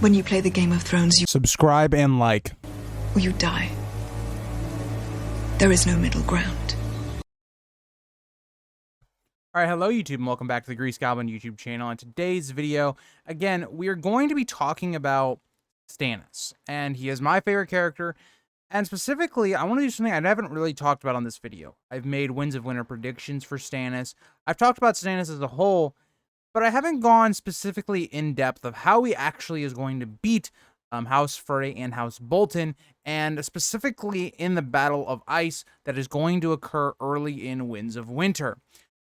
When you play the Game of Thrones, you Subscribe and like. or you die. There is no middle ground. All right, hello YouTube, and welcome back to the Grease Goblin YouTube channel. In today's video, again, we are going to be talking about Stannis, and he is my favorite character. And specifically, I want to do something I haven't really talked about on this video. I've made Winds of Winter predictions for Stannis. I've talked about Stannis as a whole, but I haven't gone specifically in depth of how he actually is going to beat House Frey and House Bolton, and specifically in the Battle of Ice that is going to occur early in Winds of Winter.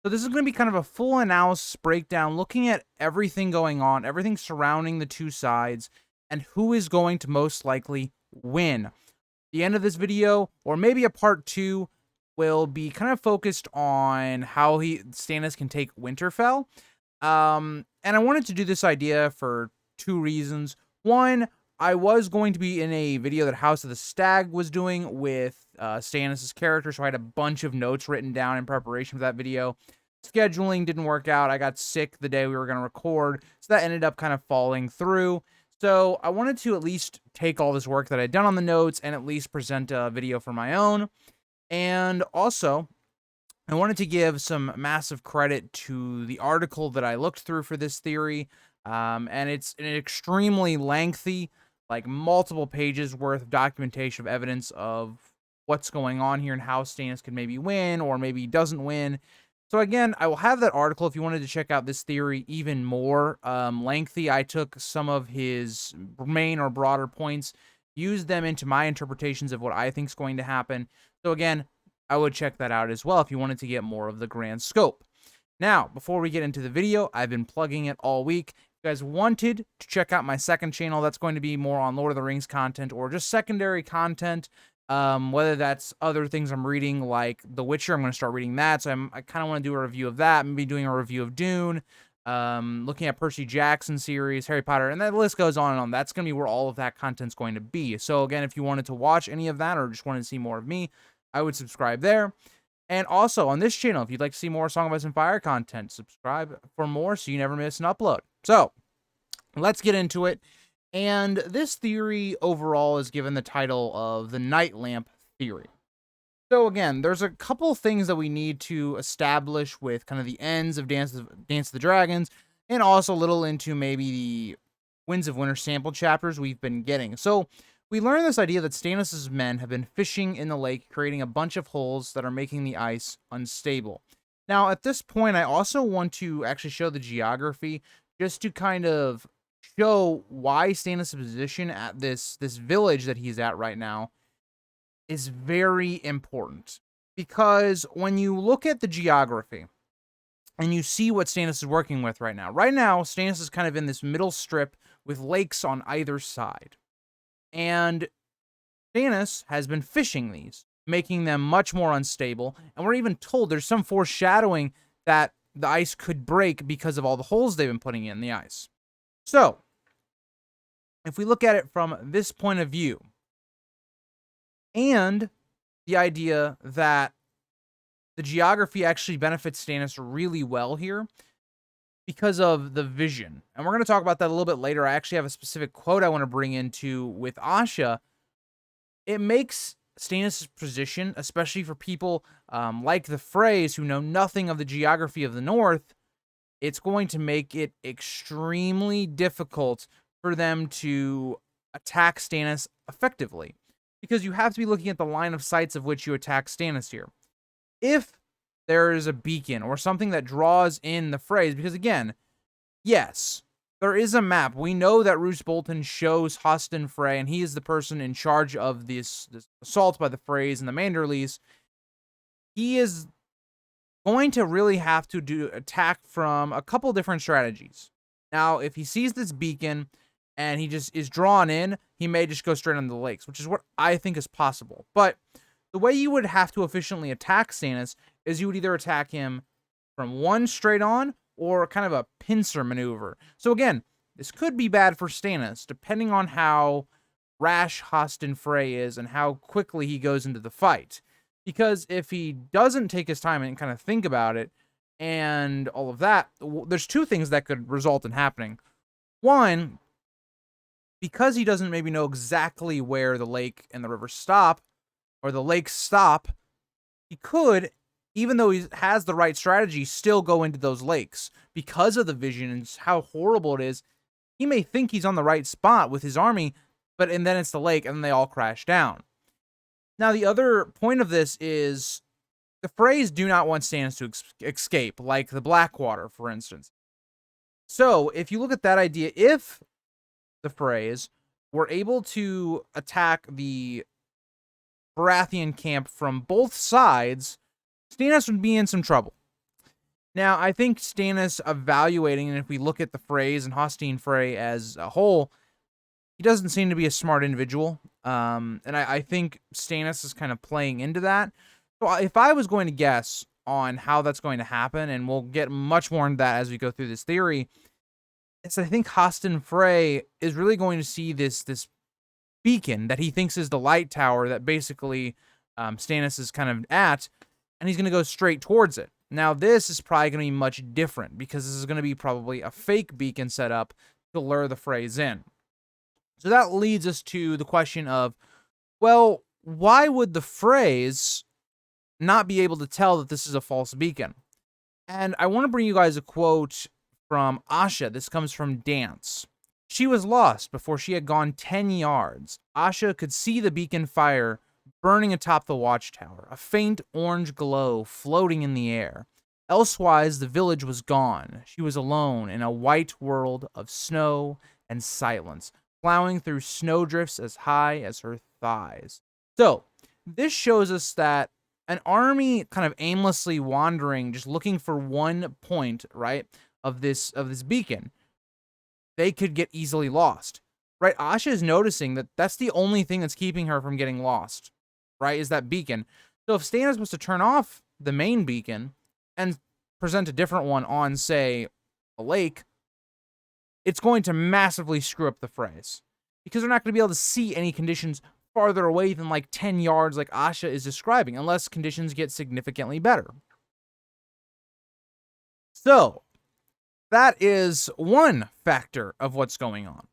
So this is going to be kind of a full analysis breakdown, looking at everything going on, everything surrounding the two sides, and who is going to most likely win. The end of this video, or maybe a part 2, will be kind of focused on how Stannis can take Winterfell. And I wanted to do this idea for two reasons. One, I was going to be in a video that House of the Stag was doing with Stannis' character, so I had a bunch of notes written down in preparation for that video. Scheduling didn't work out. I got sick the day we were going to record, so that ended up kind of falling through. So I wanted to at least take all this work that I'd done on the notes and at least present a video for my own. And also, I wanted to give some massive credit to the article that I looked through for this theory. And it's an extremely lengthy, like multiple pages worth of documentation of evidence of what's going on here and how Stannis could maybe win or maybe doesn't win. So again, I will have that article if you wanted to check out this theory even more lengthy. I took some of his main or broader points, used them into my interpretations of what I think is going to happen. So again, I would check that out as well if you wanted to get more of the grand scope. Now, before we get into the video, I've been plugging it all week. If you guys wanted to check out my second channel, that's going to be more on Lord of the Rings content or just secondary content. Whether that's other things I'm reading like The Witcher, I'm going to start reading that. So I kind of want to do a review of that. Maybe doing a review of Dune, looking at Percy Jackson series, Harry Potter, and that list goes on and on. That's going to be where all of that content's going to be. So again, if you wanted to watch any of that or just wanted to see more of me, I would subscribe there. And also on this channel, if you'd like to see more Song of Ice and Fire content, subscribe for more so you never miss an upload. So let's get into it. And this theory overall is given the title of the Night Lamp Theory. So again, there's a couple things that we need to establish with kind of the ends of Dance of the Dragons, and also a little into maybe the Winds of Winter sample chapters we've been getting. So we learn this idea that Stannis' men have been fishing in the lake, creating a bunch of holes that are making the ice unstable. Now, at this point, I also want to actually show the geography just to kind of show why Stannis' position at this village that he's at right now is very important. Because when you look at the geography and you see what Stannis is working with right now, Stannis is kind of in this middle strip with lakes on either side. And Stannis has been fishing these, making them much more unstable. And we're even told there's some foreshadowing that the ice could break because of all the holes they've been putting in the ice. So, if we look at it from this point of view, and the idea that the geography actually benefits Stannis really well here because of the vision. And we're going to talk about that a little bit later. I actually have a specific quote I want to bring into with Asha. It makes Stannis' position, especially for people like the Freys who know nothing of the geography of the North, it's going to make it extremely difficult for them to attack Stannis effectively. Because you have to be looking at the line of sights of which you attack Stannis here. If there is a beacon or something that draws in the Freys, because again, yes, there is a map. We know that Roose Bolton shows Hoston Frey, and he is the person in charge of this assault by the Freys and the Manderleys. He is going to really have to attack from a couple different strategies. Now, if he sees this beacon and he just is drawn in, he may just go straight into the lakes, which is what I think is possible. But the way you would have to efficiently attack Stannis is you would either attack him from one straight on or kind of a pincer maneuver. So again, this could be bad for Stannis, depending on how rash Hoston Frey is and how quickly he goes into the fight. Because if he doesn't take his time and kind of think about it and all of that, there's two things that could result in happening. One, because he doesn't maybe know exactly where the lake and the river stop, or the lakes stop, he could, even though he has the right strategy, still go into those lakes because of the vision and how horrible it is. He may think he's on the right spot with his army, and then it's the lake and then they all crash down. Now, the other point of this is the Freys do not want Stannis to escape, like the Blackwater, for instance. So, if you look at that idea, if the Freys were able to attack the Baratheon camp from both sides, Stannis would be in some trouble. Now, I think Stannis evaluating, and if we look at the Freys and Hostine Frey as a whole, he doesn't seem to be a smart individual. And I think Stannis is kind of playing into that. So if I was going to guess on how that's going to happen, and we'll get much more into that as we go through this theory, is I think Hostine Frey is really going to see this beacon that he thinks is the light tower that basically Stannis is kind of at, and he's going to go straight towards it. Now, this is probably going to be much different because this is going to be probably a fake beacon set up to lure the Freys in. So that leads us to the question of, well, why would the Freys not be able to tell that this is a false beacon? And I want to bring you guys a quote from Asha. This comes from Dance. She was lost before she had gone 10 yards. Asha could see the beacon fire burning atop the watchtower, a faint orange glow floating in the air. Elsewise, the village was gone. She was alone in a white world of snow and silence, plowing through snowdrifts as high as her thighs. So, this shows us that an army kind of aimlessly wandering, just looking for one point, right, of this beacon, they could get easily lost, right? Asha is noticing that that's the only thing that's keeping her from getting lost, right, is that beacon. So if Stannis was to turn off the main beacon and present a different one on, say, a lake, it's going to massively screw up the Freys because they're not going to be able to see any conditions farther away than like 10 yards like Asha is describing, unless conditions get significantly better. So that is one factor of what's going on.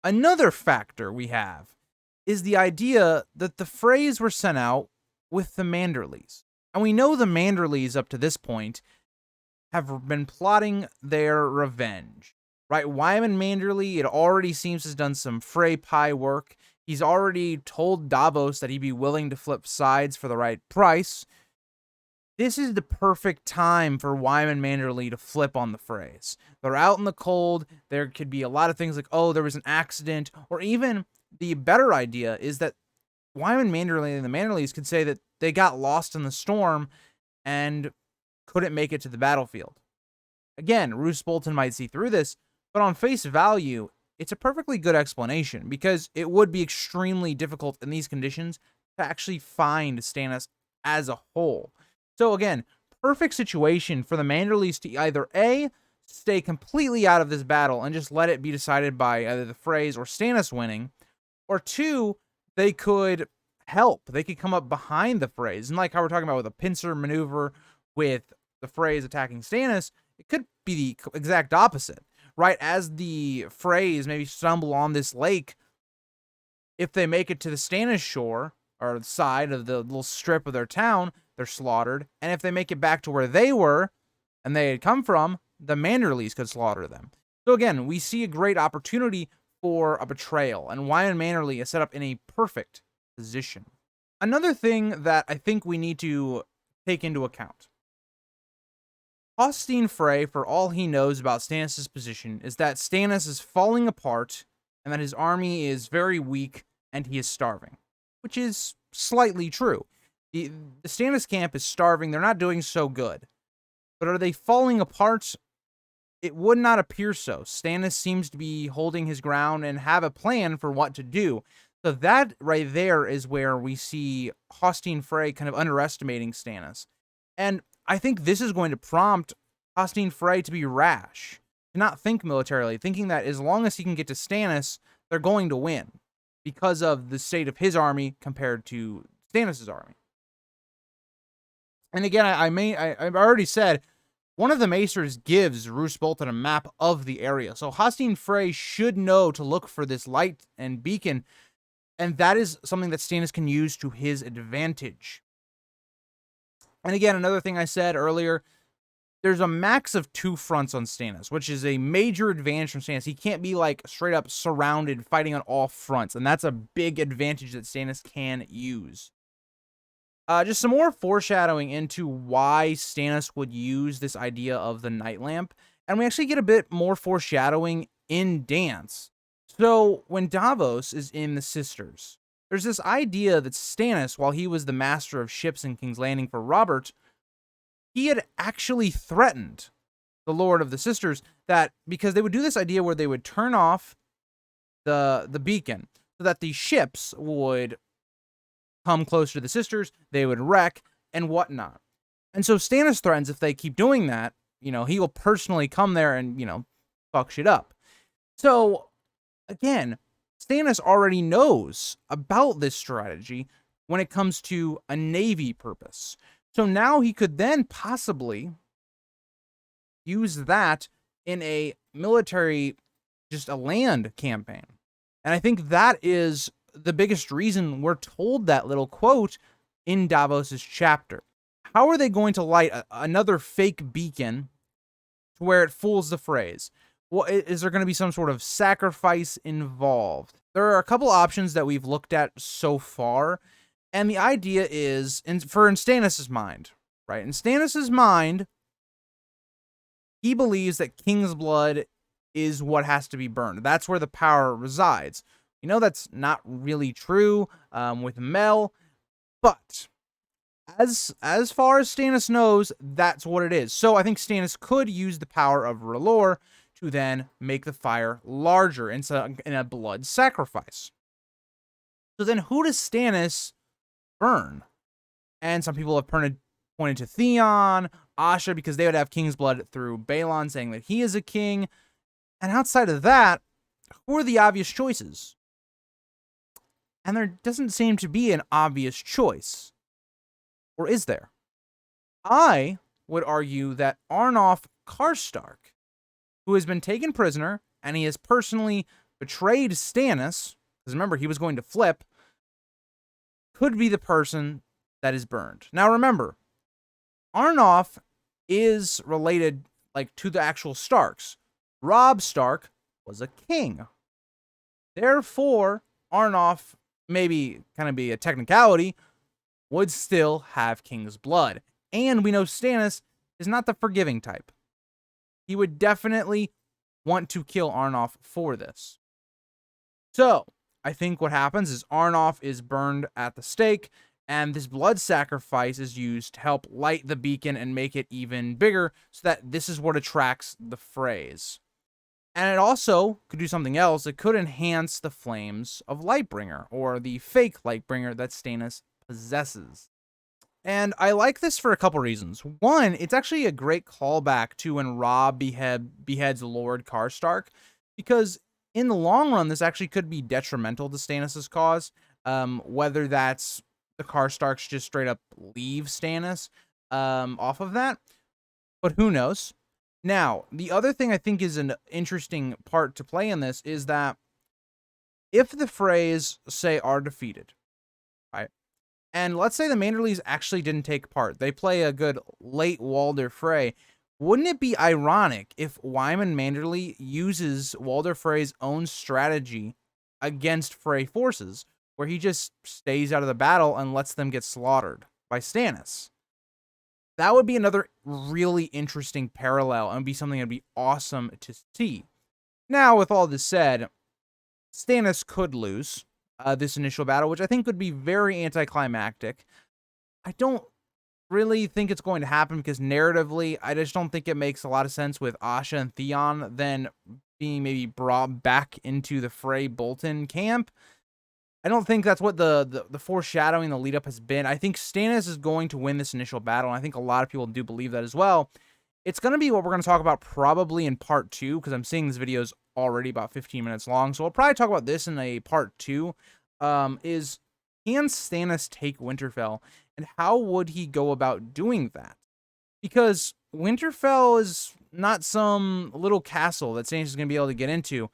Another factor we have is the idea that the Freys were sent out with the Manderleys. And we know the Manderleys up to this point have been plotting their revenge, right? Wyman Manderley, it already seems, has done some Frey pie work. He's already told Davos that he'd be willing to flip sides for the right price. This is the perfect time for Wyman Manderley to flip on the Freys. They're out in the cold. There could be a lot of things like, oh, there was an accident. Or even the better idea is that Wyman Manderley and the Manderleys could say that they got lost in the storm and couldn't make it to the battlefield. Again, Roose Bolton might see through this, but on face value, it's a perfectly good explanation because it would be extremely difficult in these conditions to actually find Stannis as a whole. So again, perfect situation for the Manderleys to either A, stay completely out of this battle and just let it be decided by either the Freys or Stannis winning, or two, they could help. They could come up behind the Freys. And like how we're talking about with a pincer maneuver with the Freys attacking Stannis, it could be the exact opposite, right? As the Freys maybe stumble on this lake, if they make it to the Stannis shore, or the side of the little strip of their town, they're slaughtered. And if they make it back to where they were, and they had come from, the Manderleys could slaughter them. So again, we see a great opportunity for a betrayal, and Wyman Manderley is set up in a perfect position. Another thing that I think we need to take into account. Hostine Frey, for all he knows about Stannis' position, is that Stannis is falling apart, and that his army is very weak, and he is starving. Which is slightly true. The Stannis camp is starving. They're not doing so good. But are they falling apart? It would not appear so. Stannis seems to be holding his ground and have a plan for what to do. So that right there is where we see Hostine Frey kind of underestimating Stannis. And I think this is going to prompt Hostine Frey to be rash, to not think militarily, thinking that as long as he can get to Stannis, they're going to win, because of the state of his army compared to Stannis' army. And again, I've already said, one of the Maesters gives Roose Bolton a map of the area. So Hosteen Frey should know to look for this light and beacon, and that is something that Stannis can use to his advantage. And again, another thing I said earlier, there's a max of 2 fronts on Stannis, which is a major advantage from Stannis. He can't be like straight up surrounded fighting on all fronts, and that's a big advantage that Stannis can use. Just some more foreshadowing into why Stannis would use this idea of the night lamp, and we actually get a bit more foreshadowing in Dance. So when Davos is in the Sisters, there's this idea that Stannis, while he was the master of ships in King's Landing for Robert, he had actually threatened the Lord of the Sisters that because they would do this idea where they would turn off the beacon so that the ships would come closer to the Sisters, they would wreck and whatnot. And so Stannis threatens if they keep doing that, he will personally come there and, fuck shit up. So again, Stannis already knows about this strategy when it comes to a navy purpose. So now he could then possibly use that in a military, just a land campaign. And I think that is the biggest reason we're told that little quote in Davos's chapter. How are they going to light another fake beacon to where it fools the phrase? Well, is there going to be some sort of sacrifice involved? There are a couple options that we've looked at so far. And the idea is, in Stannis' mind, right? In Stannis' mind, he believes that King's blood is what has to be burned. That's where the power resides. That's not really true with Mel, but as far as Stannis knows, that's what it is. So I think Stannis could use the power of R'hllor to then make the fire larger in a blood sacrifice. So then who does Stannis burn? And some people have pointed to Theon, Asha, because they would have King's blood through Balon saying that he is a king. And outside of that, who are the obvious choices? And there doesn't seem to be an obvious choice. Or is there? I would argue that Arnulf Karstark, who has been taken prisoner, and he has personally betrayed Stannis, because remember, he was going to flip, could be the person that is burned. Now remember, Arnulf is related to the actual Starks. Robb Stark was a king. Therefore, Arnulf, maybe kind of be a technicality, would still have King's blood. And we know Stannis is not the forgiving type. He would definitely want to kill Arnulf for this. So, I think what happens is Arnulf is burned at the stake, and this blood sacrifice is used to help light the beacon and make it even bigger, so that this is what attracts the phrase. And it also could do something else. It could enhance the flames of Lightbringer, or the fake Lightbringer that Stannis possesses. And I like this for a couple reasons. One, it's actually a great callback to when Robb beheads Lord Karstark, because in the long run, this actually could be detrimental to Stannis' cause, whether that's the Karstarks just straight up leave Stannis off of that, but who knows? Now, the other thing I think is an interesting part to play in this is that if the phrase, say, are defeated, right? And let's say the Manderleys actually didn't take part. They play a good late Walder Frey. Wouldn't it be ironic if Wyman Manderley uses Walder Frey's own strategy against Frey forces, where he just stays out of the battle and lets them get slaughtered by Stannis? That would be another really interesting parallel and be something that'd be awesome to see. Now, with all this said, Stannis could lose this initial battle, which I think would be very anticlimactic. I don't really think it's going to happen because narratively, I just don't think it makes a lot of sense with Asha and Theon then being maybe brought back into the Frey Bolton camp. I don't think that's what the foreshadowing, the lead up has been. I think Stannis is going to win this initial battle, and I think a lot of people do believe that as well. It's going to be what we're going to talk about probably in part 2, because I'm seeing this video is already about 15 minutes long, so we'll probably talk about this in a part 2, is can Stannis take Winterfell, and how would he go about doing that? because Winterfell is not some little castle that Stannis is going to be able to get into.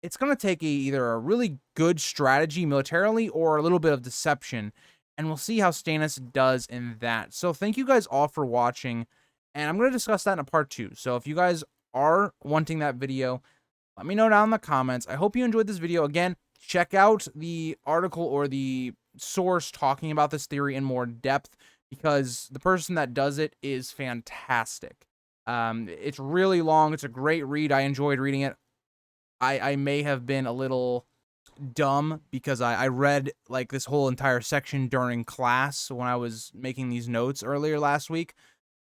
It's going to take either a really good strategy militarily or a little bit of deception, and we'll see how Stannis does in that. So thank you guys all for watching, and I'm going to discuss that in a part 2. So if you guys are wanting that video, let me know down in the comments. I hope you enjoyed this video. Again, check out the article or the source talking about this theory in more depth, because the person that does it is fantastic. It's really long. It's a great read. I enjoyed reading it. I may have been a little dumb because I read like this whole entire section during class when I was making these notes earlier last week.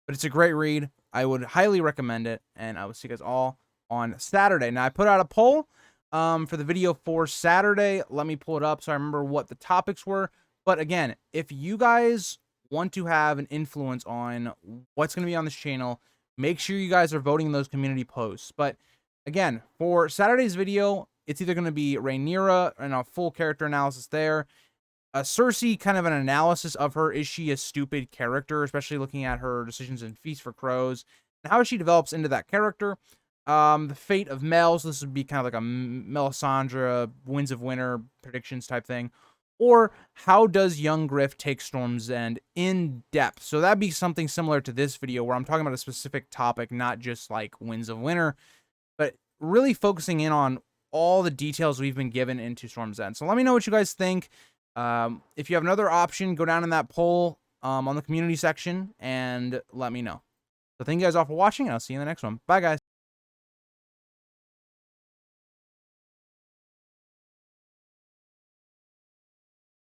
But it's a great read. I would highly recommend it, and I will see you guys all on Saturday. Now, I put out a poll for the video for Saturday. Let me pull it up so I remember what the topics were. But again, if you guys want to have an influence on what's going to be on this channel, make sure you guys are voting in those community posts. But again, for Saturday's video, it's either going to be Rhaenyra and a full character analysis there. Cersei, kind of an analysis of her. Is she a stupid character, especially looking at her decisions in Feast for Crows and how she develops into that character. The fate of Mel, so this would be kind of like a Melisandre, Winds of Winter predictions type thing. Or how does young Griff take Storm's End in depth? So that'd be something similar to this video where I'm talking about a specific topic, not just like Winds of Winter, but really focusing in on all the details we've been given into Storm's End. So let me know what you guys think. If you have another option, go down in that poll on the community section and let me know. So thank you guys all for watching, and I'll see you in the next one. Bye, guys.